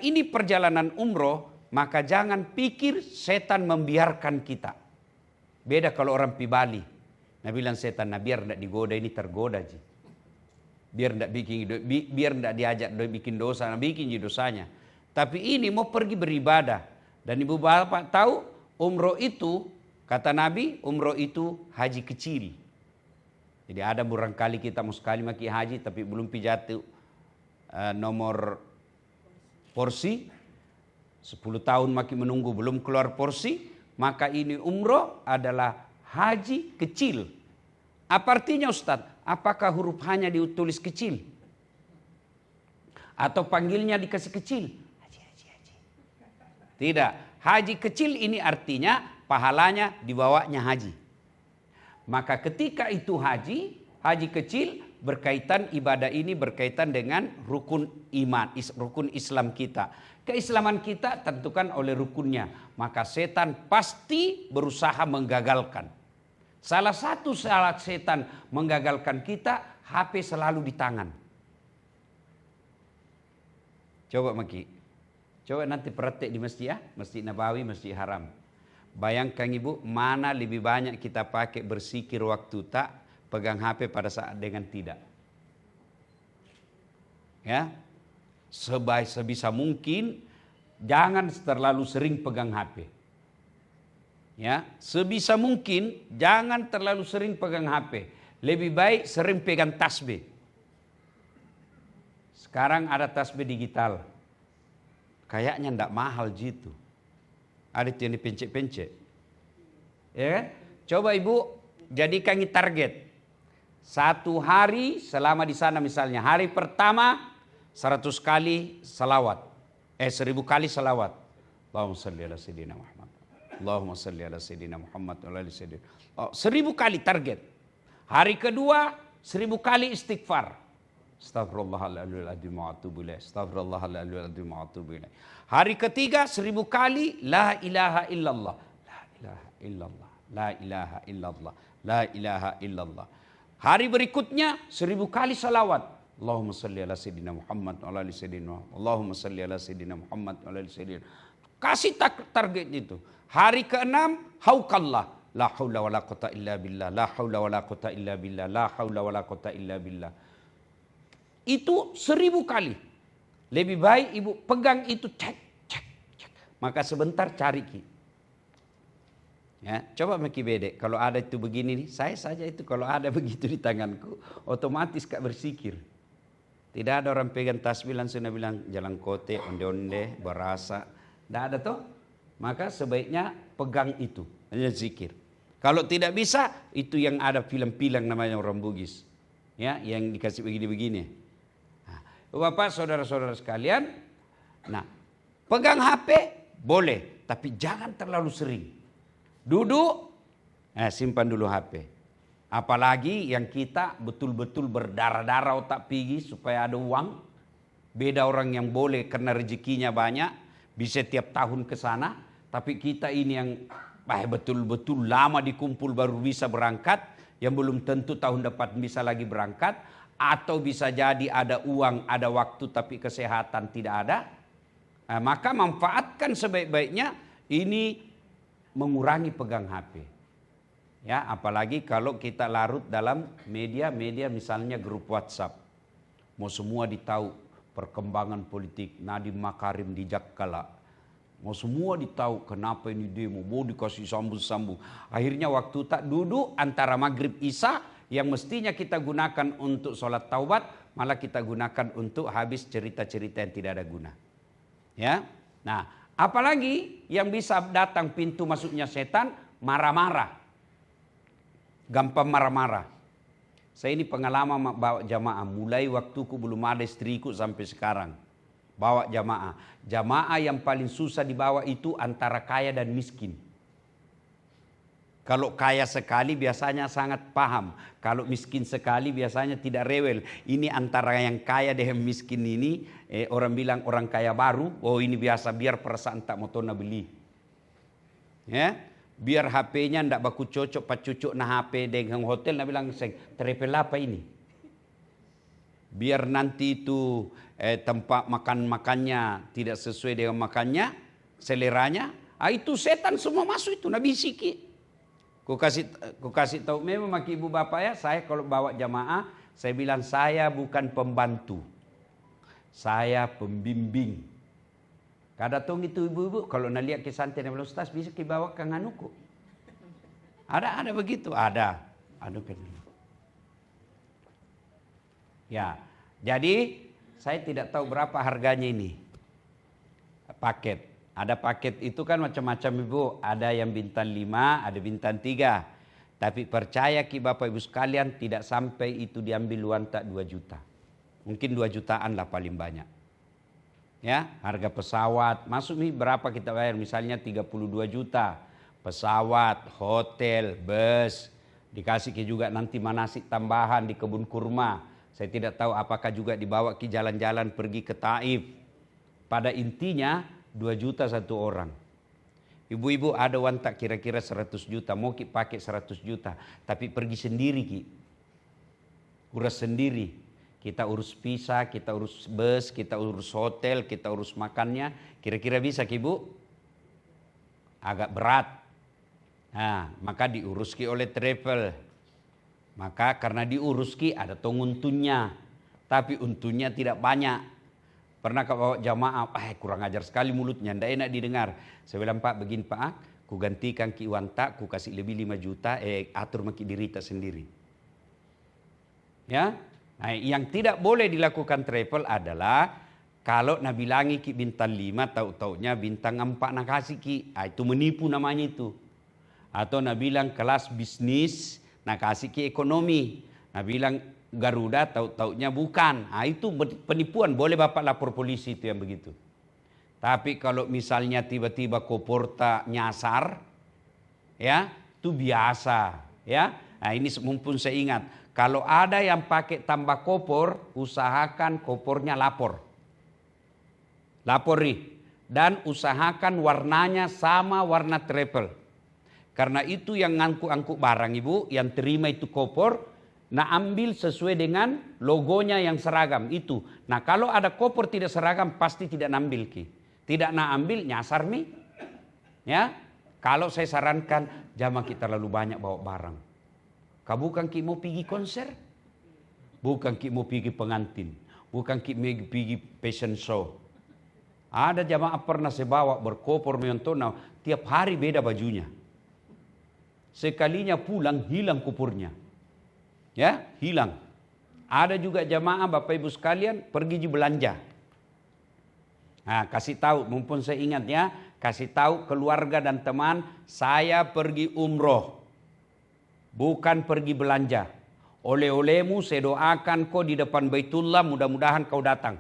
ini perjalanan umroh, maka jangan pikir setan membiarkan kita. Beda kalau orang pi Bali. Nah bilang setan, nah biar tidak digoda, ini tergoda ji. Biar tidak diajak bikin dosa, nah bikin ji dosanya. Tapi ini mau pergi beribadah. Dan ibu bapak tahu umroh itu, kata Nabi, umroh itu haji kecil. Jadi ada barangkali kita mau sekali maki haji tapi belum pijatu nomor porsi. 10 tahun makin menunggu belum keluar porsi, maka ini umroh adalah haji kecil. Apa artinya Ustadz? Apakah huruf hanya ditulis kecil? Atau panggilnya dikasih kecil? Haji. Tidak. Haji kecil ini artinya pahalanya dibawanya haji. Maka ketika itu haji kecil berkaitan ibadah ini berkaitan dengan rukun iman, rukun Islam kita. Keislaman kita tentukan oleh rukunnya. Maka setan pasti berusaha menggagalkan. Salah satu setan menggagalkan kita, HP selalu di tangan. Coba Maki. Coba nanti praktek di masjid ya. Masjid Nabawi, Masjid Haram. Bayangkan ibu, mana lebih banyak kita pakai bersikir waktu tak pegang HP pada saat dengan tidak. Ya. Sebisa mungkin jangan terlalu sering pegang HP. Ya, sebisa mungkin jangan terlalu sering pegang HP. Lebih baik sering pegang tasbih. Sekarang ada tasbih digital. Kayaknya ndak mahal gitu. Ada yang dipencet-pencet. Ya kan? Coba ibu jadikan target. 1 hari selama di sana misalnya. Hari pertama 100 kali salawat. 1000 kali salawat. Allahumma salli ala sayyidina Muhammad. Allahumma salli ala sayyidina Muhammad. 1000 kali target. Hari kedua 1000 kali istighfar. Astaghfirullahaladzim wa atubu ilaih. Astaghfirullahaladzim wa atubu ilaih. Hari ketiga 1000 kali la ilaha illallah. La ilaha illallah. La ilaha illallah. La ilaha illallah. Hari berikutnya 1000 kali salawat. Allahumma salli ala sayyidina Muhammad wa ala ali sayyidina. Allahumma salli ala sayyidina Muhammad wa ala ali sayyidina. Kasih target itu. Hari ke-6 haukallah. La haula wa la quwata illa billah. La haula wa la quwata illa billah. La haula wa la quwata illa billah. Itu 1000 kali. Lebih baik ibu pegang itu cek. Maka sebentar cari ki. Ya, coba Maki Bedek, kalau ada itu begini nih, saya saja itu kalau ada begitu di tanganku, otomatis kak bersikir. Tidak ada orang pegang tasbih langsung bilang jalan kote, onde-onde, berasa. Tidak ada toh? Maka sebaiknya pegang itu, hanya zikir. Kalau tidak bisa, itu yang ada film-film namanya orang Bugis. Ya, yang dikasih begini-begini. Nah, Bapak, saudara-saudara sekalian, nah, pegang HP boleh, tapi jangan terlalu sering. Duduk, simpan dulu HP. Apalagi yang kita betul-betul berdarah-darah otak pergi supaya ada uang. Beda orang yang boleh karena rezekinya banyak, bisa tiap tahun ke sana. Tapi kita ini yang betul-betul lama dikumpul baru bisa berangkat, yang belum tentu tahun depan bisa lagi berangkat. Atau bisa jadi ada uang, ada waktu tapi kesehatan tidak ada. Maka manfaatkan sebaik-baiknya ini mengurangi pegang HP. Ya, apalagi kalau kita larut dalam media misalnya grup WhatsApp. Mau semua ditahu perkembangan politik Nadiem Makarim di Jakkala. Mau semua ditahu kenapa ini demo, mau dikasih sambung-sambung. Akhirnya waktu tak duduk antara maghrib isya yang mestinya kita gunakan untuk sholat taubat, malah kita gunakan untuk habis cerita-cerita yang tidak ada guna. Ya, nah. Apalagi yang bisa datang pintu masuknya setan, marah-marah. Gampang marah-marah. Saya ini pengalaman bawa jamaah. Mulai waktuku belum ada istriku sampai sekarang. Bawa jamaah. Jamaah yang paling susah dibawa itu antara kaya dan miskin. Kalau kaya sekali biasanya sangat paham. Kalau miskin sekali biasanya tidak rewel. Ini antara yang kaya dengan miskin ini. Orang bilang orang kaya baru. Oh ini biasa biar perasaan tak mau tona beli. Ya, biar HP-nya ndak baku cocok pacucuk nah HP dengan hotel. Nah bilang trepel apa ini? biar nanti itu tempat makannya tidak sesuai dengan makannya, seleranya. Itu setan semua masuk itu, Nabi Siki. Ku kasih tahu memang maki ibu bapak ya, saya kalau bawa jamaah, saya bilang saya bukan pembantu, saya pembimbing. Kadang itu ibu-ibu kalau nak lihat ke santai dan ustaz bisa bawa ke nganuku. Ada begitu, ada. Ya, jadi saya tidak tahu berapa harganya ini paket. Ada paket itu kan macam-macam ibu. Ada yang bintang 5, ada bintang 3. Tapi percaya ki bapak ibu sekalian tidak sampai itu diambil uang tak 2 juta. Mungkin 2 jutaan lah paling banyak. Ya, harga pesawat masuk nih berapa kita bayar? Misalnya 32 juta. Pesawat, hotel, bus, dikasih ke juga nanti manasik tambahan di kebun kurma. Saya tidak tahu apakah juga dibawa ke jalan-jalan pergi ke Taif. Pada intinya 2 juta satu orang. Ibu-ibu ada uang tak kira-kira 100 juta. Mau ki pakai 100 juta. Tapi pergi sendiri ki. Urus sendiri. Kita urus visa, kita urus bus, kita urus hotel, kita urus makannya. Kira-kira bisa ki bu? Agak berat. Nah, maka diurus ki oleh travel. Maka karena diurus ki ada tong untunnya. Tapi untunnya tidak banyak. Pernah kau bawa jamaah, kurang ajar sekali mulutnya, tidak enak didengar. Saya bilang Pak, begini Pak, ku gantikan ki uang tak, ku kasih lebih 5 juta, atur maki dirita sendiri. Ya, nah, yang tidak boleh dilakukan travel adalah kalau nak bilangi ki bintang 5, tahu-taunya bintang 4 nak kasih ki, itu menipu namanya itu. Atau nak bilang kelas bisnis, nak kasih ki ekonomi, nak bilang Garuda tahu-taunya bukan. Itu penipuan, boleh bapak lapor polisi itu yang begitu. Tapi kalau misalnya tiba-tiba kopor tak nyasar, ya itu biasa, ya. Nah ini mumpun saya ingat, kalau ada yang pakai tambah kopor, usahakan kopornya lapor. Lapori dan usahakan warnanya sama warna travel. Karena itu yang ngangkuk-angkuk barang ibu, yang terima itu kopor. Nah ambil sesuai dengan logonya yang seragam itu. Nah kalau ada koper tidak seragam pasti tidak nambil ki. Tidak nak ambil nyasar mi. Ya. Kalau saya sarankan jangan kita terlalu banyak bawa barang. Kau bukan ki mau pergi konser. Bukan ki mau pergi pengantin. Bukan ki mau pergi fashion show. Ada jamaah pernah saya bawa berkoper menyontona. Tiap hari beda bajunya. Sekalinya pulang hilang kopernya. Ya, hilang. Ada juga jamaah Bapak Ibu sekalian pergi belanja. Nah, kasih tahu, mumpun saya ingat ya, kasih tahu keluarga dan teman, saya pergi umroh. Bukan pergi belanja. Oleh-olehmu saya doakan kau di depan Baitullah, mudah-mudahan kau datang.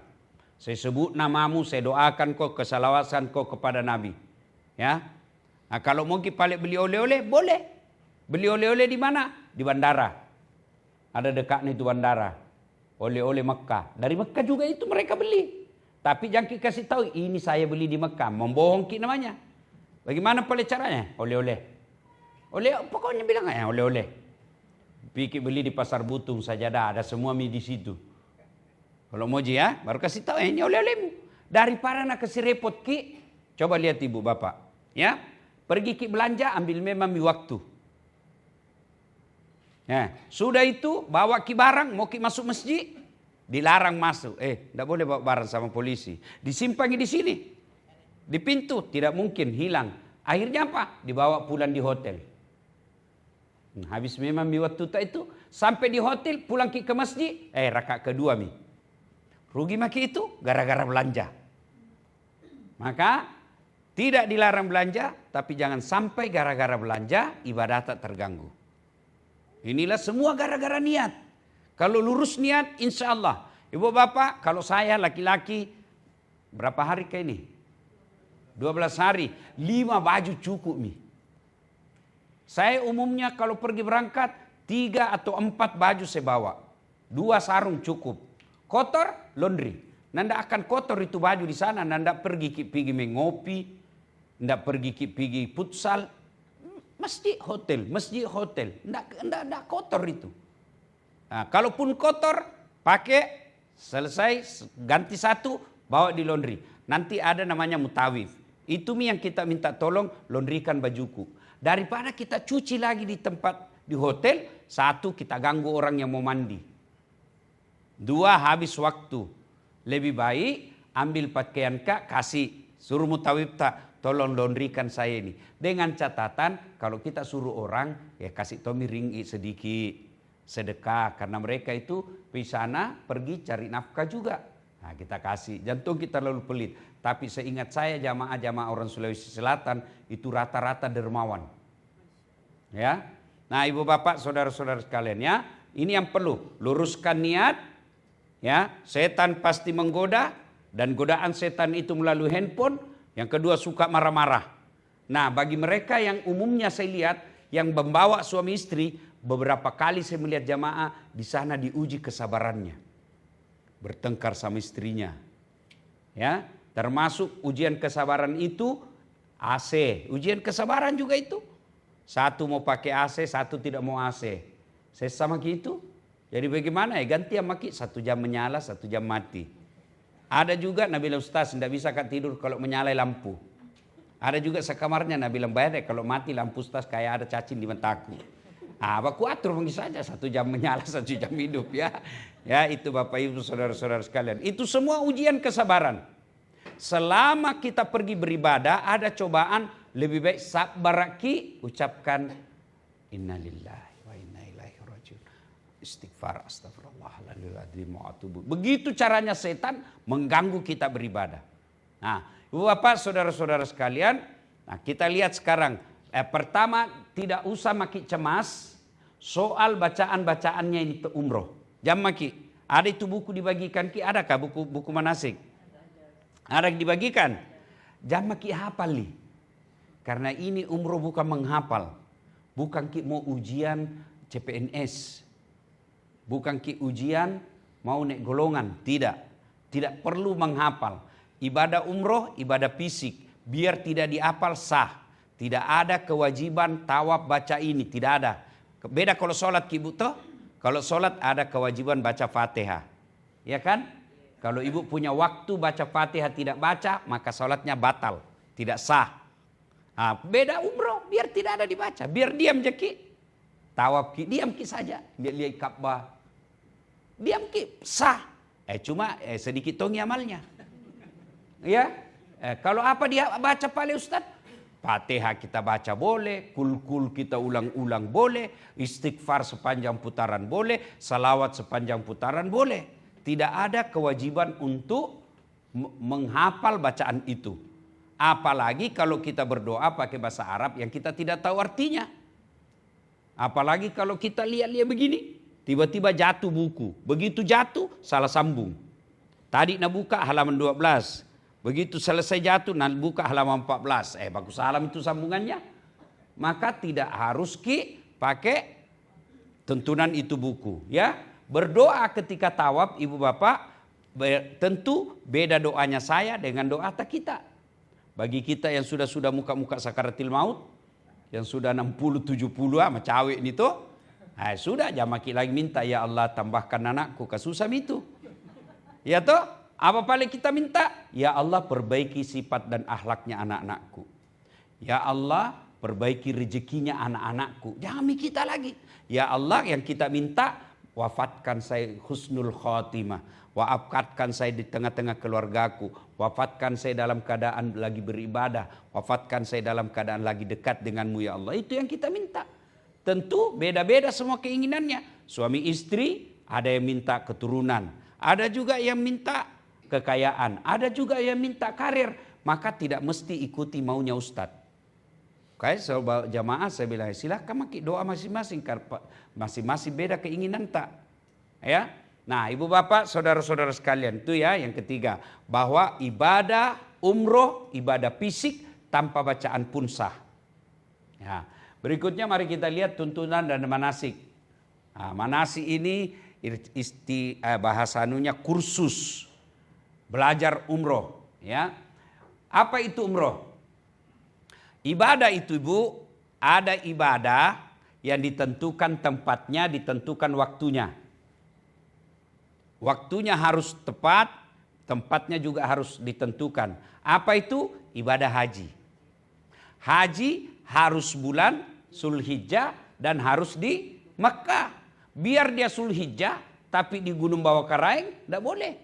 Saya sebut namamu, saya doakan kau kesalawasan kau kepada Nabi. Ya. Nah, kalau mungkin balik beli oleh-oleh, boleh. Beli oleh-oleh di mana? Di bandara. Ada dekatnya itu bandara. Oleh-oleh Mekah. Dari Mekah juga itu mereka beli. Tapi jangan kita kasih tahu ini saya beli di Mekah. Membohong kita namanya. Bagaimana pula caranya? Oleh-oleh. Pokoknya bilang aja oleh-oleh. Pikir beli di pasar Butung saja ada semua mie di situ. Kalau mau ya, baru kasih tahu ini oleh-olehmu. Daripada nak kasih repot ki, coba lihat ibu bapak. Ya, pergi ki belanja ambil memang mie waktu. Ya, sudah itu bawa ki barang mau ki masuk masjid dilarang masuk. Tidak boleh bawa barang sama polisi. Disimpan di sini. Di pintu tidak mungkin hilang. Akhirnya apa? Dibawa pulang di hotel. Habis memang mi waktu itu sampai di hotel pulang ki ke masjid. Rakaat kedua mi. Rugi maki itu gara-gara belanja. Maka tidak dilarang belanja, tapi jangan sampai gara-gara belanja ibadah tak terganggu. Inilah semua gara-gara niat. Kalau lurus niat, insya Allah. Ibu bapak, kalau saya laki-laki, berapa hari ke ini? 12 hari, 5 baju cukup nih. Saya umumnya kalau pergi berangkat, 3 atau 4 baju saya bawa. 2 sarung cukup. Kotor, laundry. Nanda akan kotor itu baju di sana, nanda pergi mengopi, nanda pergi futsal. Masjid hotel. Enggak kotor itu. Nah, kalaupun kotor, pakai Selesai, ganti satu, bawa di laundry. Nanti ada namanya mutawif. Itu yang kita minta tolong laundrykan bajuku. Daripada kita cuci lagi di tempat, di hotel, satu kita ganggu orang yang mau mandi. Dua, habis waktu. Lebih baik ambil pakaian kak, kasih. Suruh mutawif tak, tolong laundrykan saya ini. Dengan catatan, kalau kita suruh orang, ya kasih Tommy ringgit sedikit. Sedekah, karena mereka itu di sana pergi cari nafkah juga. Nah, kita kasih. Jantung kita lalu pelit. Tapi seingat saya jamaah-jamaah orang Sulawesi Selatan itu rata-rata dermawan. Ya. Nah, ibu bapak, saudara-saudara sekalian ya, ini yang perlu luruskan niat. Ya, setan pasti menggoda dan godaan setan itu melalui handphone. Yang kedua suka marah-marah. Nah, bagi mereka yang umumnya saya lihat yang membawa suami istri, beberapa kali saya melihat jamaah di sana diuji kesabarannya. Bertengkar sama istrinya. Ya, termasuk ujian kesabaran itu AC. Ujian kesabaran juga itu. Satu mau pakai AC, satu tidak mau AC. Saya sama gitu. Jadi bagaimana ya, ganti yang maki, 1 jam menyala, 1 jam mati. Ada juga Nabi bilang, Ustaz tidak bisa kan tidur kalau menyala lampu. Ada juga sekamarnya Nabi bilang, bayar kalau mati lampu Ustaz kayak ada cacing di mataku. Aku atur mungkin saja 1 jam menyala, 1 jam hidup ya. Ya itu Bapak Ibu saudara-saudara sekalian. Itu semua ujian kesabaran. Selama kita pergi beribadah ada cobaan, lebih baik sabaraki, ucapkan innalillahi wa inna ilaihi rajiun. Istighfar, astagfirullahaladzim wa atubu. Begitu caranya setan mengganggu kita beribadah. Nah, Ibu Bapak saudara-saudara sekalian, nah kita lihat sekarang. Pertama, tidak usah maki cemas soal bacaan-bacaannya ini umroh. Jam maki, ada itu buku dibagikan ki, adakah buku manasik? Ada yang dibagikan? Jam maki hafal nih. Karena ini umroh bukan menghafal. Bukan ki mau ujian CPNS. Bukan ki ujian mau naik golongan. Tidak. Tidak perlu menghafal. Ibadah umroh, ibadah fisik. Biar tidak dihafal sah. Tidak ada kewajiban tawaf baca ini. Tidak ada. Beda kalau sholat ki butuh. Kalau sholat ada kewajiban baca Fatihah. Ya kan? Kalau ibu punya waktu baca Fatihah tidak baca, maka sholatnya batal. Tidak sah. Nah, beda umroh, biar tidak ada dibaca. Biar diam je ki. Tawaf ki, diam ki saja. Lihat Ka'bah. Diam ki, sah. Cuma sedikit tongi amalnya. Ya, kalau apa dia baca paling Ustaz? Fatihah kita baca boleh, kul-kul kita ulang-ulang boleh, istighfar sepanjang putaran boleh, salawat sepanjang putaran boleh. Tidak ada kewajiban untuk menghafal bacaan itu. Apalagi kalau kita berdoa pakai bahasa Arab yang kita tidak tahu artinya. Apalagi kalau kita lihat-lihat begini, tiba-tiba jatuh buku. Begitu jatuh, salah sambung. Tadi nak buka halaman 12. Begitu selesai jatuh, nak buka halaman 14. Bagus salam itu sambungannya. Maka tidak harus ki pakai tuntunan itu buku. Ya, berdoa ketika tawaf, ibu bapak, tentu beda doanya saya dengan doa kita. Bagi kita yang sudah muka-muka sakaratil maut, yang sudah 60-70 sama cawek ini tuh, sudah jamaki lagi minta, ya Allah tambahkan anakku kasusam itu. Ya toh? Apa paling kita minta? Ya Allah perbaiki sifat dan akhlaknya anak-anakku. Ya Allah perbaiki rezekinya anak-anakku. Jangan kita lagi. Ya Allah yang kita minta, wafatkan saya husnul khotimah. Wafatkan saya di tengah-tengah keluargaku. Wafatkan saya dalam keadaan lagi beribadah. Wafatkan saya dalam keadaan lagi dekat denganmu ya Allah. Itu yang kita minta. Tentu beda-beda semua keinginannya. Suami istri ada yang minta keturunan. Ada juga yang minta kekayaan. Ada juga yang minta karir. Maka tidak mesti ikuti maunya Ustadz. Kayak jamaah saya bilang silahkan maki doa masing-masing. Masing-masing beda keinginan tak. Ya. Nah ibu bapak saudara-saudara sekalian itu ya yang ketiga. Bahwa ibadah umroh, ibadah fisik tanpa bacaan pun sah. Ya. Berikutnya mari kita lihat tuntunan dan manasik. Nah, manasik ini bahasanunya kursus. Belajar umroh, ya. Apa itu umroh? Ibadah itu ibu, ada ibadah yang ditentukan tempatnya, ditentukan waktunya. Waktunya harus tepat, tempatnya juga harus ditentukan. Apa itu? Ibadah haji. Haji harus bulan Zulhijjah dan harus di Mekah. Biar dia Zulhijjah tapi di Gunung Bawakaraeng tidak boleh.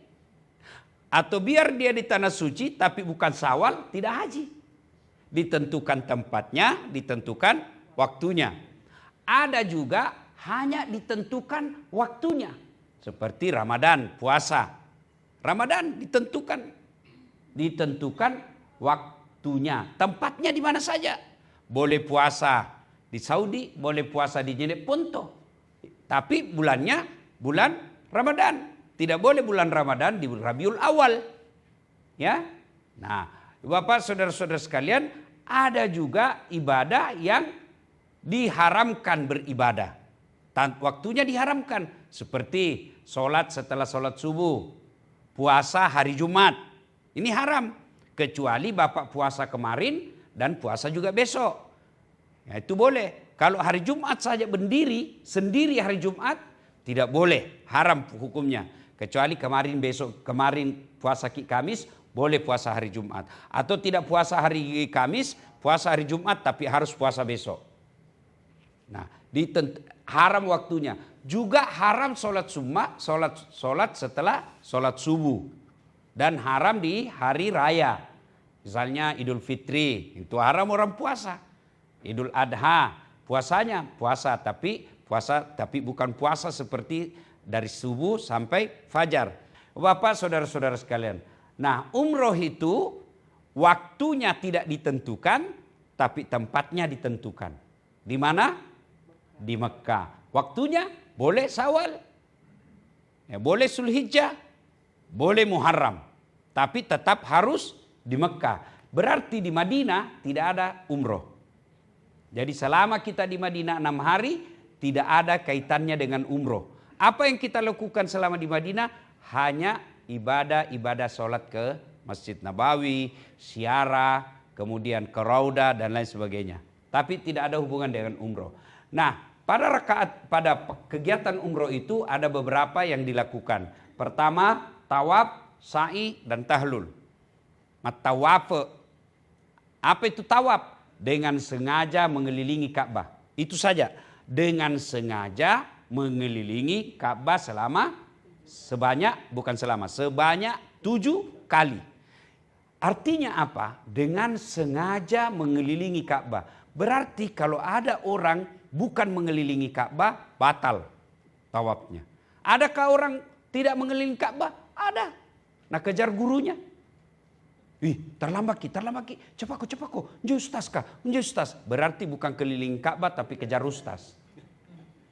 Atau biar dia di Tanah Suci tapi bukan Syawal, tidak haji. Ditentukan tempatnya, ditentukan waktunya. Ada juga hanya ditentukan waktunya. Seperti Ramadan, puasa. Ramadan ditentukan waktunya. Tempatnya di mana saja. Boleh puasa di Saudi, boleh puasa di Jeddah Ponto. Tapi bulannya bulan Ramadan. Tidak boleh bulan Ramadan di Rabiul Awal. Ya. Nah, Bapak saudara-saudara sekalian, ada juga ibadah yang diharamkan beribadah. Waktunya diharamkan. Seperti sholat setelah sholat subuh. Puasa hari Jumat. Ini haram. Kecuali Bapak puasa kemarin dan puasa juga besok. Ya, itu boleh. Kalau hari Jumat saja berdiri sendiri hari Jumat, tidak boleh. Haram hukumnya. Kecuali kemarin puasa Kamis, boleh puasa hari Jumat. Atau tidak puasa hari Kamis, puasa hari Jumat tapi harus puasa besok. Nah, haram waktunya. Juga haram sholat setelah sholat subuh. Dan haram di hari raya. Misalnya Idul Fitri, itu haram orang puasa. Idul Adha, puasa tapi bukan puasa seperti dari subuh sampai fajar. Bapak saudara-saudara sekalian. Nah, umroh itu waktunya tidak ditentukan tapi tempatnya ditentukan. Di mana? Di Mekah. Waktunya boleh Syawal. Ya, boleh Zulhijjah. Boleh Muharram. Tapi tetap harus di Mekah. Berarti di Madinah tidak ada umroh. Jadi selama kita di Madinah 6 hari tidak ada kaitannya dengan umroh. Apa yang kita lakukan selama di Madinah? Hanya ibadah sholat ke Masjid Nabawi, ziarah, kemudian ke Raudah dan lain sebagainya. Tapi tidak ada hubungan dengan umroh. Nah, pada kegiatan umroh itu ada beberapa yang dilakukan. Pertama, tawaf, sa'i, dan tahlul. Tawaf. Apa itu tawaf? Dengan sengaja mengelilingi Ka'bah. Itu saja. Dengan sengaja mengelilingi Ka'bah sebanyak 7 kali. Artinya apa? Dengan sengaja mengelilingi Ka'bah. Berarti kalau ada orang bukan mengelilingi Ka'bah, batal tawafnya. Adakah orang tidak mengelilingi Ka'bah? Ada. Nah, kejar gurunya. Terlambat ki. Cepat ko. Njau ustaz. Berarti bukan keliling Ka'bah tapi kejar ustaz.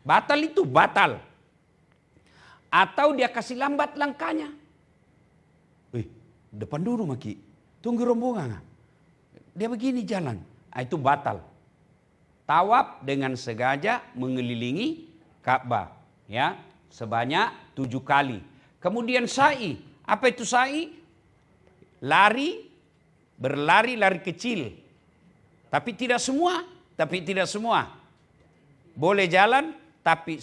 Batal itu, batal. Atau dia kasih lambat langkahnya. Depan dulu maki. Tunggu rombongan. Dia begini jalan. Itu batal. Tawaf dengan sengaja mengelilingi Ka'bah. Ya, sebanyak 7 kali. Kemudian sa'i. Apa itu sa'i? Berlari kecil. Tapi tidak semua. Boleh jalan, tapi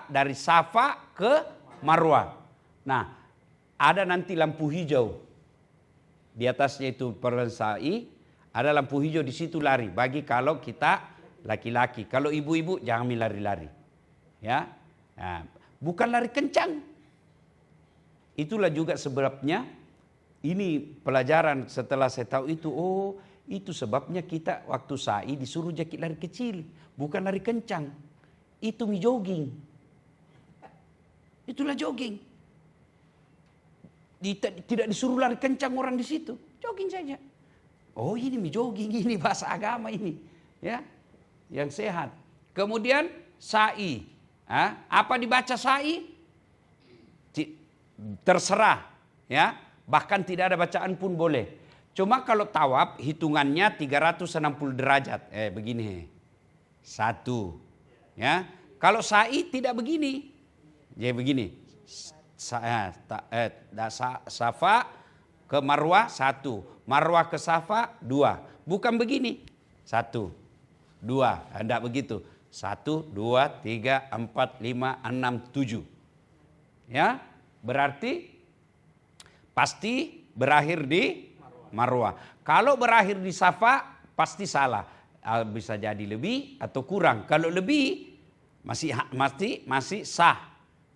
dari Safa ke Marwah. Nah, ada nanti lampu hijau. Di atasnya itu perjalanan sa'i, ada lampu hijau di situ lari. Bagi kalau kita laki-laki. Kalau ibu-ibu jangan lari-lari. Ya. Nah, bukan lari kencang. Itulah juga sebabnya ini pelajaran setelah saya tahu itu, itu sebabnya kita waktu sa'i disuruh jakit lari kecil, bukan lari kencang. Itu jogging. Itulah jogging. Tidak disuruh lari kencang orang di situ, jogging saja. Oh, ini jogging, ini bahasa agama ini, ya, yang sehat. Kemudian sa'i, apa dibaca sa'i? Terserah, ya. Bahkan tidak ada bacaan pun boleh. Cuma kalau tawaf hitungannya 360 derajat. Begini. 1. Ya. Kalau sa'i tidak begini. Jadi begini. Safa ke Marwah 1. Marwah ke Safa 2. Bukan begini. 1, 2. Tidak begitu. 1, 2, 3, 4, 5, 6, 7. Ya. berarti pasti berakhir di Marwah. Kalau berakhir di Safa pasti salah. Bisa jadi lebih atau kurang. Kalau lebih masih sah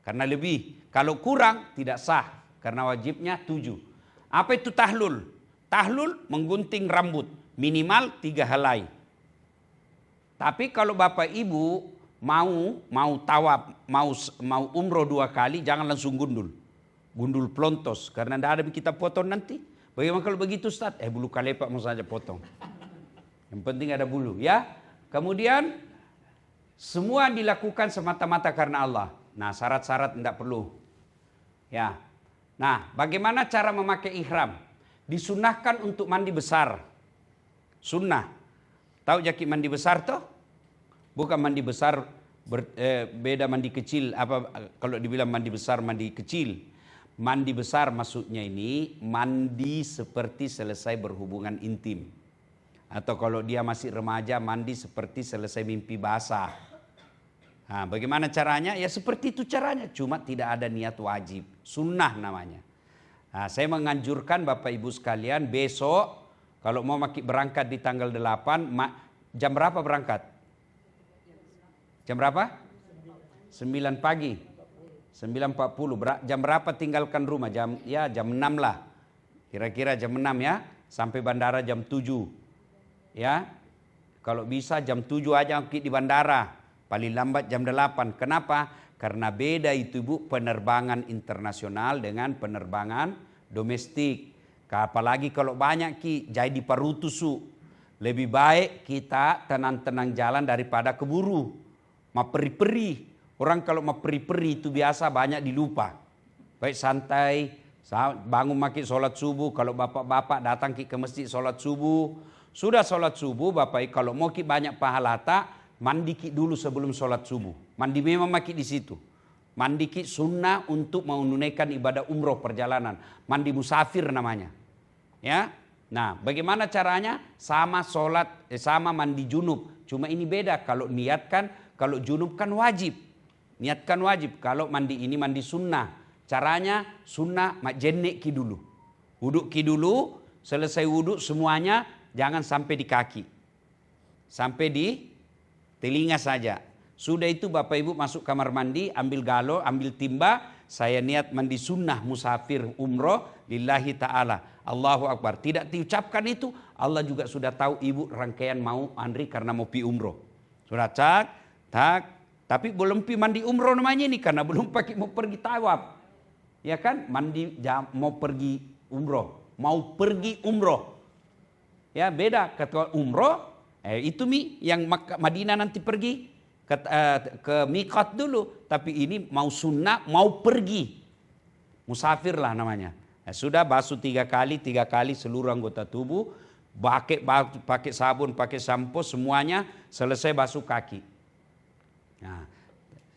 karena lebih. Kalau kurang tidak sah karena wajibnya 7. Apa itu tahlul? Tahlul menggunting rambut minimal 3 helai. Tapi kalau Bapak Ibu mau tawaf, mau umroh 2 kali, jangan langsung gundul. Gundul plontos karena tidak ada kita potong nanti. Bagaimana kalau begitu Ustaz? Bulu kalepak mau saja potong. Yang penting ada bulu ya. Kemudian semua dilakukan semata-mata karena Allah. Nah, syarat-syarat tidak perlu. Ya. Nah, bagaimana cara memakai ihram? Disunahkan untuk mandi besar. Sunnah. Tahu jaki mandi besar toh? Bukan mandi besar beda mandi kecil. Apa kalau dibilang mandi besar, mandi kecil? Mandi besar maksudnya ini mandi seperti selesai berhubungan intim. Atau kalau dia masih remaja mandi seperti selesai mimpi basah. Nah, bagaimana caranya? Ya seperti itu caranya. Cuma tidak ada niat wajib. Sunnah namanya. Nah, saya menganjurkan Bapak Ibu sekalian besok kalau mau berangkat di tanggal 8. Jam berapa berangkat? Jam berapa? 9 pagi. 9.40. Jam berapa tinggalkan rumah? Jam 6 lah. Kira-kira jam 6 ya. Sampai bandara jam 7. Ya. Kalau bisa jam 7 aja di bandara. Paling lambat jam 8. Kenapa? Karena beda itu Bu penerbangan internasional dengan penerbangan domestik. Apalagi kalau banyak jadi parutusu. Lebih baik kita tenang-tenang jalan daripada keburu. Maperi-peri. Orang kalau mau peri-peri itu biasa banyak dilupa. Baik santai, bangun maki sholat subuh. Kalau bapak-bapak datang ke masjid sholat subuh. Sudah sholat subuh bapak kalau mau banyak pahala mandi dulu sebelum sholat subuh. Mandi memang maki di situ. Mandi sunnah untuk menunaikan ibadah umroh perjalanan. Mandi musafir namanya. Ya. Nah bagaimana caranya? Sama sama mandi junub. Cuma ini beda kalau niatkan, kalau junub kan wajib. Niatkan wajib. Kalau mandi ini mandi sunnah. Caranya sunnah jenek dulu. Wuduk dulu. Selesai wuduk semuanya. Jangan sampai di kaki. Sampai di telinga saja. Sudah itu Bapak Ibu masuk kamar mandi. Ambil galon, ambil timba. Saya niat mandi sunnah musafir umroh. Lillahi ta'ala. Allahu Akbar. Tidak diucapkan itu. Allah juga sudah tahu ibu rangkaian mau Andri karena mau pi umroh. Sudah tak. Tapi belum mandi umroh namanya ini karena belum mau pergi tawaf. Ya kan? Mau pergi umroh. Mau pergi umroh. Ya beda. Kata umroh. Itu yang Madinah nanti pergi. Ke miqat dulu. Tapi ini mau sunnah. Mau pergi. Musafir lah namanya. Sudah basuh 3 kali seluruh anggota tubuh. Pakai sabun, pakai sampo semuanya. Selesai basuh kaki. Nah,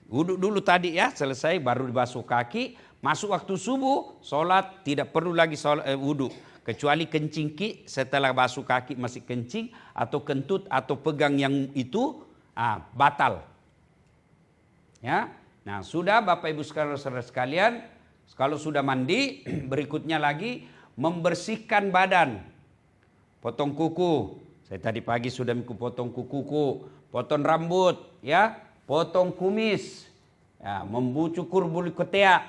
wuduk dulu tadi ya, selesai baru dibasuh kaki, masuk waktu subuh, sholat tidak perlu lagi wuduk. Kecuali kencing setelah basuh kaki masih kencing atau kentut atau pegang yang itu, batal. Ya, nah sudah Bapak Ibu saudara sekalian, kalau sudah mandi, berikutnya lagi membersihkan badan. Potong kuku, saya tadi pagi sudah potong kukuku, potong rambut, ya. Potong kumis, ya, membucukur bulu ketiak,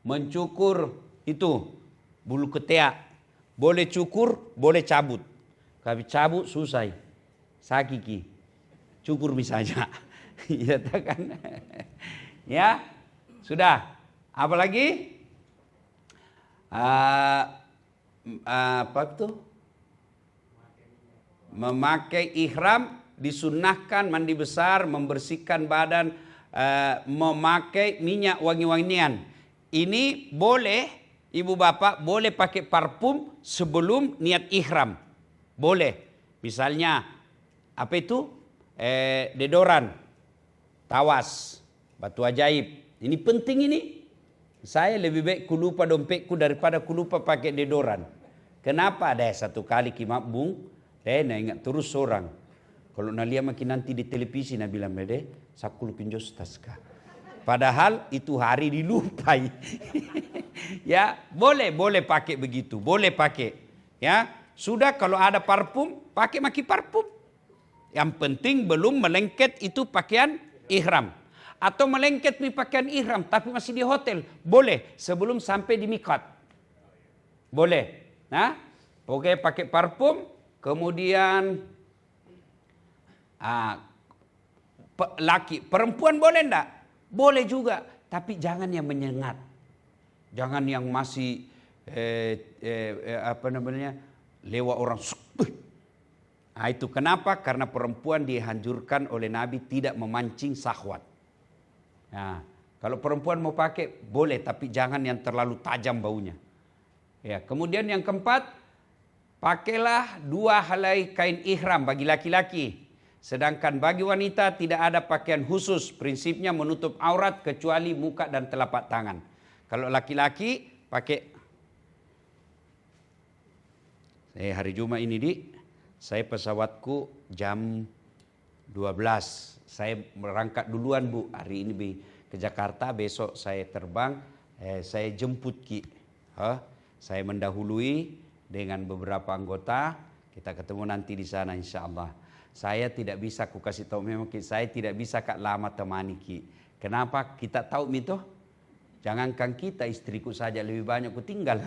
mencukur itu bulu ketiak. Boleh cukur, boleh cabut. Tapi cabut susah, sakiki. Cukur misalnya, ya kan? Ya, sudah. Apalagi? Apa itu? Memakai ihram. Disunnahkan mandi besar, membersihkan badan, memakai minyak wangi-wangian. Ini boleh, ibu bapak boleh pakai parfum sebelum niat ihram. Boleh. Misalnya, apa itu? Deodoran, tawas, batu ajaib. Ini penting ini. Saya lebih baik lupa dompetku daripada lupa pakai deodoran. Kenapa? Ada satu kali kimabung, saya ingat terus orang. Kalau nalia makin nanti di televisi, nak bilang, sakul pinjos taska. Padahal itu hari dilupai. Ya, boleh pakai begitu, boleh pakai. Ya, sudah kalau ada parfum, pakai maki parfum. Yang penting belum melengket itu pakaian ihram. Atau melengket di pakaian ihram tapi masih di hotel, boleh sebelum sampai di miqat. Boleh. Nah, oke pakai parfum, kemudian laki, perempuan boleh enggak? Boleh juga, tapi jangan yang menyengat. Jangan yang masih lewat orang. Nah, itu kenapa? Karena perempuan dianjurkan oleh Nabi tidak memancing syahwat. Nah, kalau perempuan mau pakai boleh, tapi jangan yang terlalu tajam baunya. Ya, kemudian yang keempat, pakailah 2 helai kain ihram bagi laki-laki. Sedangkan bagi wanita tidak ada pakaian khusus, prinsipnya menutup aurat kecuali muka dan telapak tangan. Kalau laki-laki pakai, hari Jumat ini saya pesawatku jam 12. Saya berangkat duluan Bu, hari ini ke Jakarta, besok saya terbang, saya jemput Ki. Saya mendahului dengan beberapa anggota, kita ketemu nanti di sana insya Allah. Saya tidak bisa, aku kasih tahu memang saya tidak bisa Kak lama temani Ki. Kenapa? Kita tahu itu, jangankan kita, istriku saja lebih banyak ku tinggal.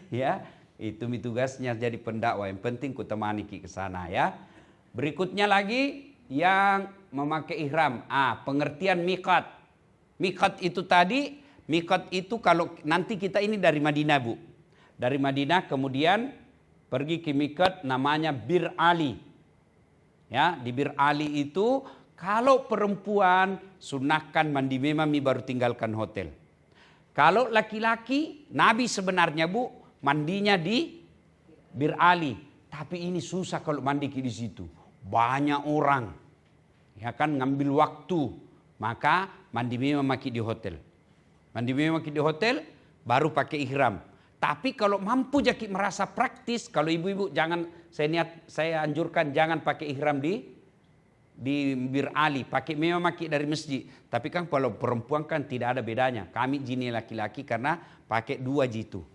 Ya, itu tugasnya jadi pendakwah. Yang penting ku temani Ki ke sana ya. Berikutnya lagi yang memakai ihram. Pengertian miqat. Miqat itu tadi, miqat itu kalau nanti kita ini dari Madinah Bu. Dari Madinah kemudian pergi ke miqat namanya Bir Ali. Ya, di Bir Ali itu kalau perempuan sunahkan mandi memami baru tinggalkan hotel. Kalau laki-laki, Nabi sebenarnya Bu mandinya di Bir Ali. Tapi ini susah kalau mandi di situ. Banyak orang. Ya kan ngambil waktu. Maka mandi memami di hotel. Mandi memami di hotel baru pakai ihram. Tapi kalau mampu jadi merasa praktis, kalau ibu-ibu jangan, saya anjurkan jangan pakai ihram di Bir Ali, pakai memang dari masjid. Tapi kan kalau perempuan kan tidak ada bedanya. Kami jini laki-laki karena pakai 2 jitu.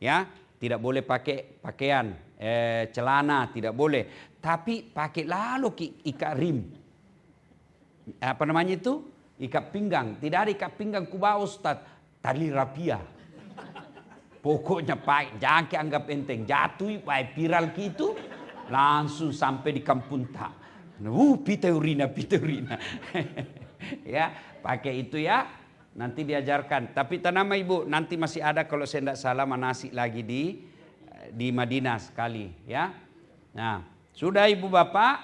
Ya, tidak boleh pakai pakaian, celana tidak boleh. Tapi pakai lalu ikat rim. Apa namanya itu? Ikat pinggang. Tidak ada ikat pinggang kubawa Ustaz. Tali rapia. Pokoknya Pak, jangan anggap enteng. Jatuh, Pak, viral gitu, langsung sampai di kampung tak. Pita urina. Ya, pakai itu ya. Nanti diajarkan. Tapi tanama Ibu, nanti masih ada kalau saya tidak salah manasik lagi di Madinah sekali. Ya. Nah, sudah Ibu Bapak,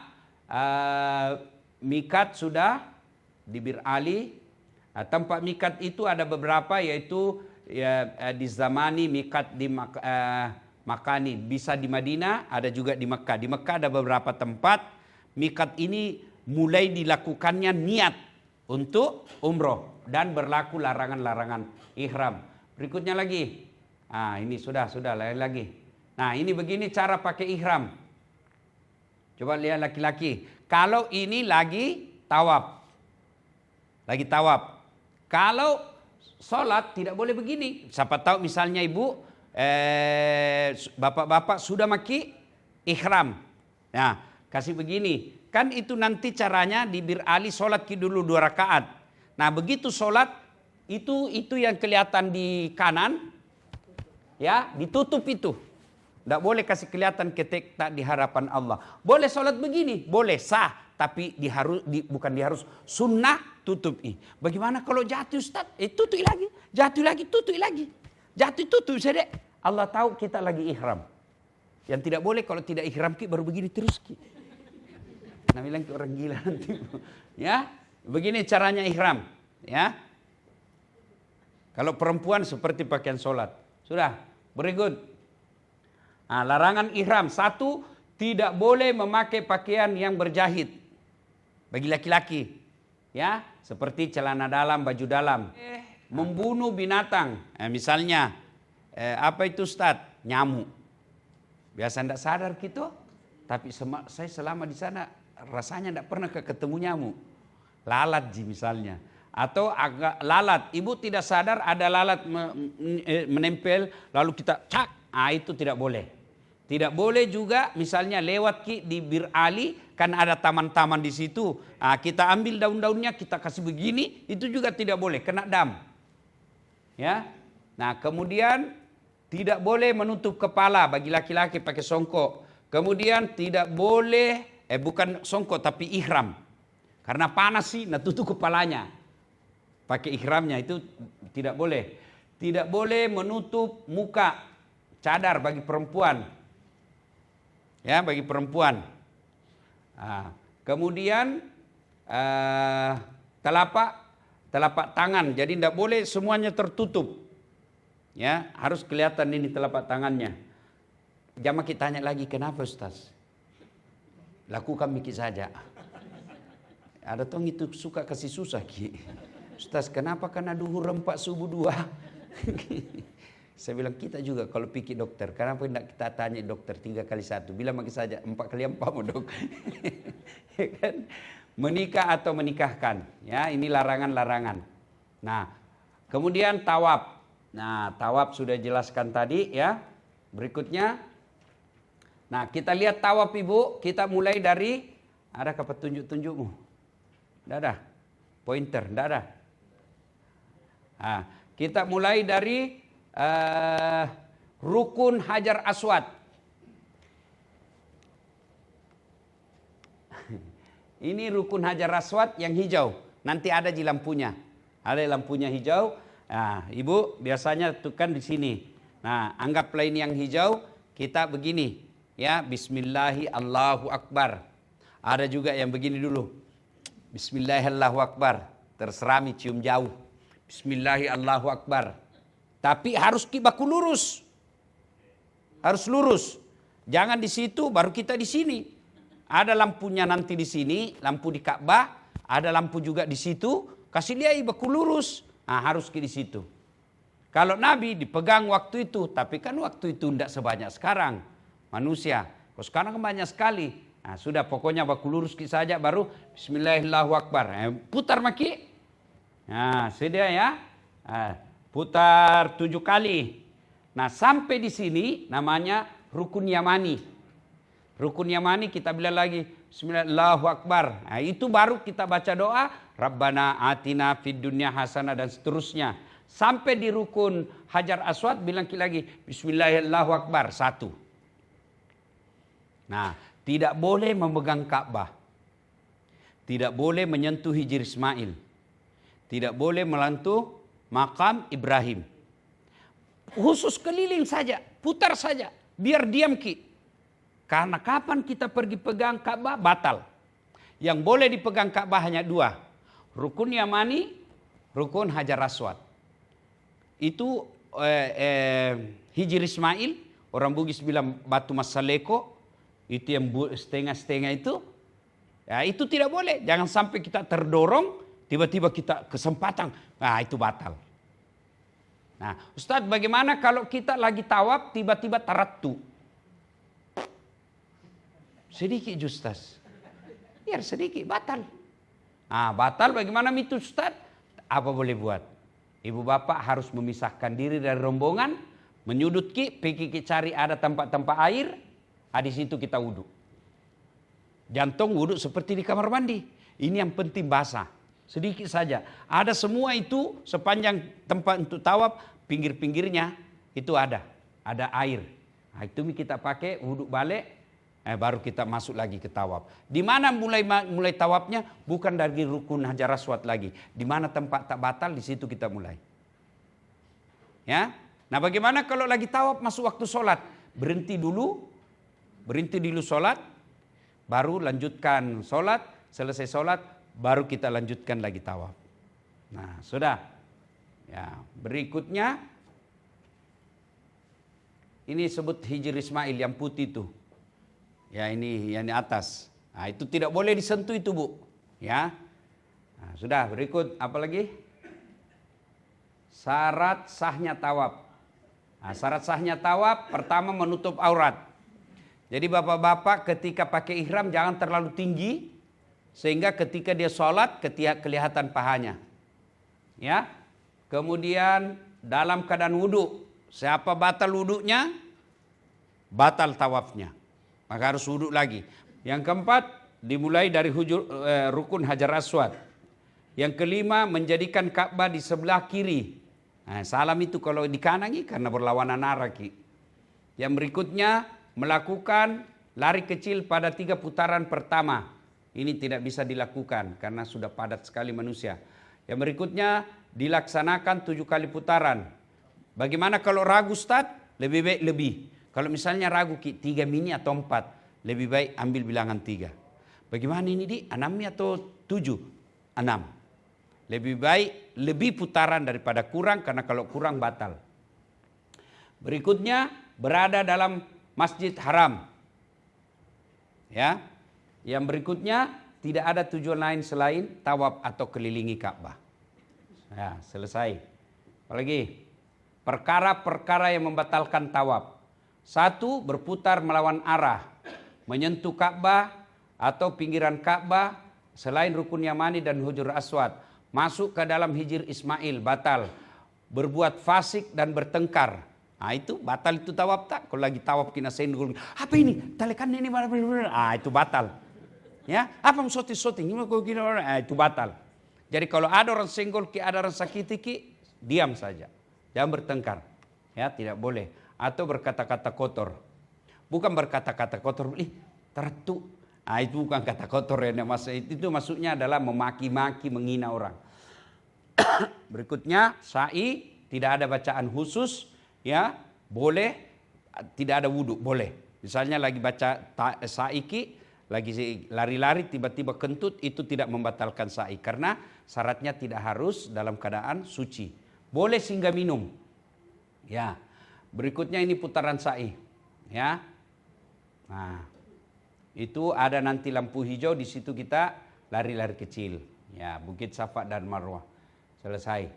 mikat sudah di Bir Ali. Tempat mikat itu ada beberapa, yaitu di zamani mikat di makani, bisa di Madinah, ada juga di Mekah. Di Mekah ada beberapa tempat mikat ini mulai dilakukannya niat untuk umroh dan berlaku larangan-larangan ihram. Berikutnya lagi, ini sudah lain lagi. Nah, ini begini cara pakai ihram. Coba lihat laki-laki. Kalau ini lagi tawaf, Kalau sholat tidak boleh begini. Siapa tahu misalnya Ibu, bapak-bapak sudah maki ihram. Nah, kasih begini. Kan itu nanti caranya di Bir Ali sholat dulu 2 rakaat. Nah, begitu sholat itu yang kelihatan di kanan, ya ditutup itu. Tidak boleh kasih kelihatan ketik tak di hadapan Allah. Boleh sholat begini, boleh sah. Tapi bukan diharus sunnah tutup. Bagaimana kalau jatuh Ustaz? Tutup lagi. Jatuh lagi, tutup lagi. Jatuh tutup saja. Allah tahu kita lagi ihram. Yang tidak boleh kalau tidak ihram baru begini terus. Nah, bilang ke orang gila nanti. Ya, begini caranya ihram. Ya. Kalau perempuan seperti pakaian sholat. Sudah, berikut. Nah, larangan ihram. 1, tidak boleh memakai pakaian yang berjahit. Bagi laki-laki, ya, seperti celana dalam, baju dalam. Membunuh binatang, misalnya, apa itu Ustaz? Nyamuk. Biasa tidak sadar gitu, tapi saya selama di sana rasanya tidak pernah ketemu nyamuk. Lalat misalnya. Atau agak lalat, ibu tidak sadar ada lalat menempel, lalu kita cak, itu tidak boleh. Tidak boleh juga misalnya lewat di Bir Ali, kan ada taman-taman di situ, kita ambil daun-daunnya kita kasih begini, itu juga tidak boleh, kena dam. Ya, nah kemudian tidak boleh menutup kepala bagi laki-laki pakai songkok. Kemudian tidak boleh, bukan songkok tapi ihram, karena panas sih, nah tutup kepalanya. Pakai ihramnya itu tidak boleh. Tidak boleh menutup muka, cadar bagi perempuan. Ya, bagi perempuan. Kemudian telapak tangan. Jadi tidak boleh semuanya tertutup. Ya, harus kelihatan ini telapak tangannya. Jamaah kita tanya lagi, kenapa Ustaz? Lakukan mikir saja. Ada tong itu suka kasih susah Ki. Ustaz, kenapa karena duhur 4 subuh 2? Saya bilang kita juga kalau pikir dokter, kenapa tidak kita tanya dokter 3 kali 1? Bilang bagi saja 4 kali 4 mau dok. Kan? Menikah atau menikahkan, ya ini larangan-larangan. Nah, kemudian tawaf. Nah, tawaf sudah jelaskan tadi ya. Berikutnya, nah kita lihat tawaf ibu, kita mulai dari, ada petunjuk-tunjukmu? Tidak ada, pointer, tidak ada. Kita mulai dari rukun Hajar Aswad. Ini rukun Hajar Aswad yang hijau. Nanti ada di lampunya. Ada lampunya hijau. Nah, ibu biasanya itu kan di sini. Nah, anggaplah ini yang hijau. Kita begini, ya Bismillahi Allahu Akbar. Ada juga yang begini dulu. Bismillahi Allahu Akbar. Terserah cium jauh. Bismillahi Allahu Akbar. Tapi harus baku lurus. Harus lurus. Jangan di situ baru kita di sini. Ada lampunya nanti di sini, lampu di Ka'bah, ada lampu juga di situ, kasih lihat baku lurus. Nah, harus di situ. Kalau Nabi dipegang waktu itu, tapi kan waktu itu tidak sebanyak sekarang manusia. Kalau sekarang banyak sekali. Nah, sudah pokoknya baku lurus saja baru Bismillahirrahmanirrahim. Putar maki. Nah, sedia ya. Putar 7 kali. Nah, sampai di sini namanya rukun Yamani. Rukun Yamani kita bilang lagi Bismillahirrahmanirrahim Akbar. Nah, itu baru kita baca doa Rabbana atina fid dunya hasanah dan seterusnya. Sampai di rukun Hajar Aswad bilang lagi Bismillahirrahmanirrahim Akbar 1. Nah, tidak boleh memegang Ka'bah. Tidak boleh menyentuh Hijr Ismail. Tidak boleh melantuh makam Ibrahim. Khusus keliling saja, putar saja, biar diam Ki. Karena kapan kita pergi pegang Ka'bah batal. Yang boleh dipegang Ka'bah hanya 2. Rukun Yamani, rukun Hajar Aswad. Itu Hijr Ismail, orang Bugis bilang batu masaleko, itu yang setengah-setengah itu. Ya, itu tidak boleh. Jangan sampai kita terdorong, tiba-tiba kita kesempatan, itu batal. Nah, Ustadz bagaimana kalau kita lagi tawaf tiba-tiba tarattu? Sedikit Ustadz. Biar sedikit, batal. Batal bagaimana itu Ustadz? Apa boleh buat? Ibu bapak harus memisahkan diri dari rombongan, menyudut pergi cari ada tempat-tempat air, di situ kita wudhu. Jantung wudhu seperti di kamar mandi. Ini yang penting basah. Sedikit saja. Ada semua itu sepanjang tempat untuk tawaf, pinggir-pinggirnya itu ada air. Nah, itu kita pakai wudhu balik, baru kita masuk lagi ke tawaf. Di mana mulai tawafnya? Bukan dari rukun Hajar Aswad lagi. Di mana tempat tak batal, di situ kita mulai. Ya. Nah, bagaimana kalau lagi tawaf masuk waktu sholat? Berhenti dulu sholat, baru lanjutkan sholat, selesai sholat, baru kita lanjutkan lagi tawaf. Nah, sudah. Ya, berikutnya ini sebut Hijr Ismail yang putih itu. Ya, ini yang di atas. Nah, itu tidak boleh disentuh itu, Bu. Ya. Nah, sudah, berikut apa lagi? Syarat sahnya tawaf. Nah, syarat sahnya tawaf pertama menutup aurat. Jadi bapak-bapak ketika pakai ihram jangan terlalu tinggi, sehingga ketika dia sholat kelihatan pahanya. Ya. Kemudian dalam keadaan wudhu. Siapa batal wudhunya? Batal tawafnya. Maka harus wudhu lagi. Yang keempat, dimulai dari rukun Hajar Aswad. Yang kelima, menjadikan Ka'bah di sebelah kiri. Nah, salam itu kalau di kanan karena berlawanan arah. Yang berikutnya, melakukan lari kecil pada 3 putaran pertama. Ini tidak bisa dilakukan karena sudah padat sekali manusia. Yang berikutnya, dilaksanakan 7 kali putaran. Bagaimana kalau ragu Ustaz? Lebih baik lebih. Kalau misalnya ragu 3 mini atau 4, lebih baik ambil bilangan 3. Bagaimana ini di? 6 atau 7? 6. Lebih baik lebih putaran daripada kurang, karena kalau kurang batal. Berikutnya, berada dalam Masjid Haram. Ya. Yang berikutnya, tidak ada tujuan lain selain tawaf atau kelilingi Ka'bah. Ya, selesai. Apalagi perkara-perkara yang membatalkan tawaf. 1, berputar melawan arah, menyentuh Ka'bah atau pinggiran Ka'bah selain rukun Yamani dan Hajar Aswad, masuk ke dalam hijir Ismail, batal. Berbuat fasik dan bertengkar. Nah, itu batal, itu tawaf tak? Kalau lagi tawaf kena senggol, apa ini? Talekan ini mana? Itu batal. Ya, apa soting-soting? Itu batal. Jadi kalau ada orang senggol ki, ada orang sakiti ki, diam saja. Jangan bertengkar. Ya, tidak boleh. Atau berkata-kata kotor. Bukan berkata-kata kotor, tertu. Nah, itu bukan kata kotor ya. Itu maksudnya adalah memaki-maki, menghina orang. Berikutnya, sa'i, tidak ada bacaan khusus, ya, boleh, tidak ada wudhu, boleh. Misalnya lagi baca sa'i ki, lagi lari-lari tiba-tiba kentut, itu tidak membatalkan sa'i karena syaratnya tidak harus dalam keadaan suci. Boleh singgah minum. Ya. Berikutnya ini putaran sa'i, ya. Nah, itu ada nanti lampu hijau, di situ kita lari-lari kecil, ya, Bukit Safa dan Marwah. Selesai.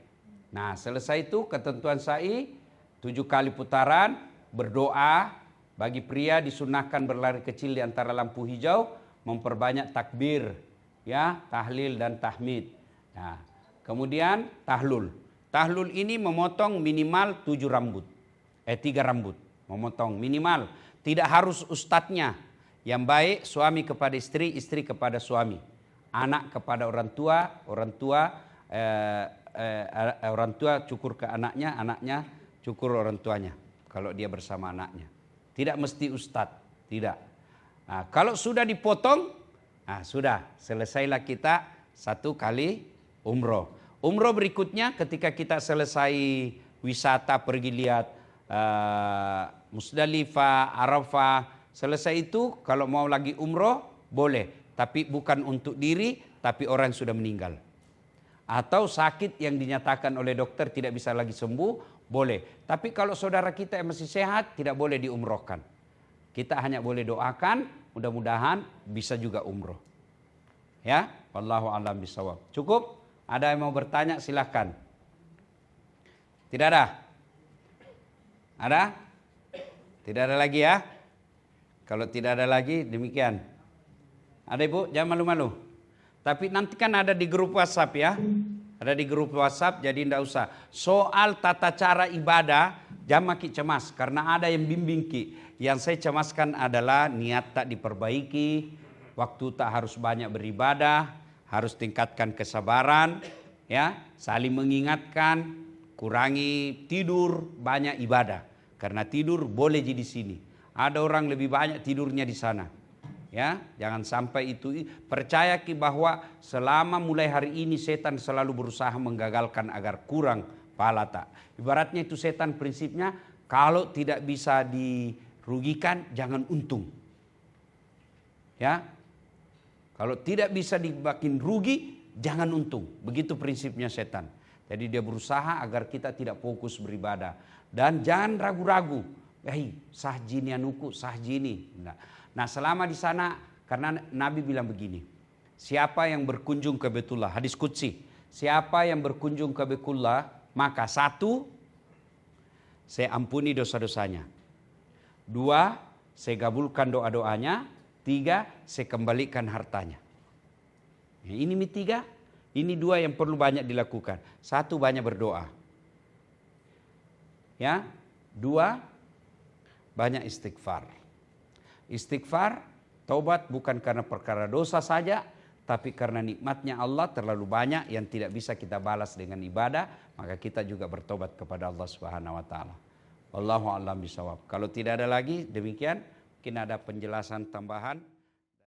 Nah, selesai itu ketentuan sa'i, 7 kali putaran, berdoa. Bagi pria disunahkan berlari kecil di antara lampu hijau, memperbanyak takbir, ya, tahlil dan tahmid. Nah, kemudian tahlul. Tahlul ini memotong minimal 3 rambut, memotong minimal. Tidak harus ustadznya. Yang baik suami kepada istri, istri kepada suami, anak kepada orang tua, orang tua cukur ke anaknya, anaknya cukur orang tuanya kalau dia bersama anaknya. Tidak mesti ustadz, tidak. Nah, kalau sudah dipotong, nah sudah, selesailah kita 1 kali umroh. Umroh berikutnya ketika kita selesai wisata, pergi lihat Musdalifah, Arafah, selesai itu kalau mau lagi umroh boleh, tapi bukan untuk diri, tapi orang yang sudah meninggal. Atau sakit yang dinyatakan oleh dokter tidak bisa lagi sembuh, boleh. Tapi kalau saudara kita yang masih sehat, tidak boleh diumrohkan. Kita hanya boleh doakan, mudah-mudahan bisa juga umroh. Ya, wallahu a'lam bishawab. Cukup? Ada yang mau bertanya silahkan. Tidak ada? Ada? Tidak ada lagi ya? Kalau tidak ada lagi, demikian. Ada Ibu? Jangan malu-malu. Tapi nanti kan ada di grup WhatsApp ya. Ada di grup WhatsApp, jadi tidak usah. Soal tata cara ibadah, jangan makin cemas. Karena ada yang bimbing ki. Yang saya cemaskan adalah niat tak diperbaiki. Waktu tak harus banyak beribadah. Harus tingkatkan kesabaran. Ya, saling mengingatkan. Kurangi tidur, banyak ibadah. Karena tidur boleh jadi di sini. Ada orang lebih banyak tidurnya di sana. Ya, jangan sampai itu. Percaya ki bahwa selama mulai hari ini setan selalu berusaha menggagalkan agar kurang pahala tak. Ibaratnya itu setan prinsipnya kalau tidak bisa dirugikan jangan untung. Ya. Kalau tidak bisa dibikin rugi jangan untung. Begitu prinsipnya setan. Jadi dia berusaha agar kita tidak fokus beribadah. Dan jangan ragu-ragu. Sah jini anuku, sah jini. Nah selama di sana, karena Nabi bilang begini. Siapa yang berkunjung ke Baitullah, hadis qudsi. Siapa yang berkunjung ke Baitullah, maka 1, saya ampuni dosa-dosanya. 2, saya kabulkan doa-doanya. 3, saya kembalikan hartanya. Ini 3. Ini dua yang perlu banyak dilakukan. Satu, banyak berdoa. Ya, dua, banyak istighfar. Istighfar, taubat bukan karena perkara dosa saja, tapi karena nikmatnya Allah terlalu banyak yang tidak bisa kita balas dengan ibadah, maka kita juga bertobat kepada Allah Subhanahu wa taala. Wallahu a'lam bishawab. Kalau tidak ada lagi, demikian. Mungkin ada penjelasan tambahan.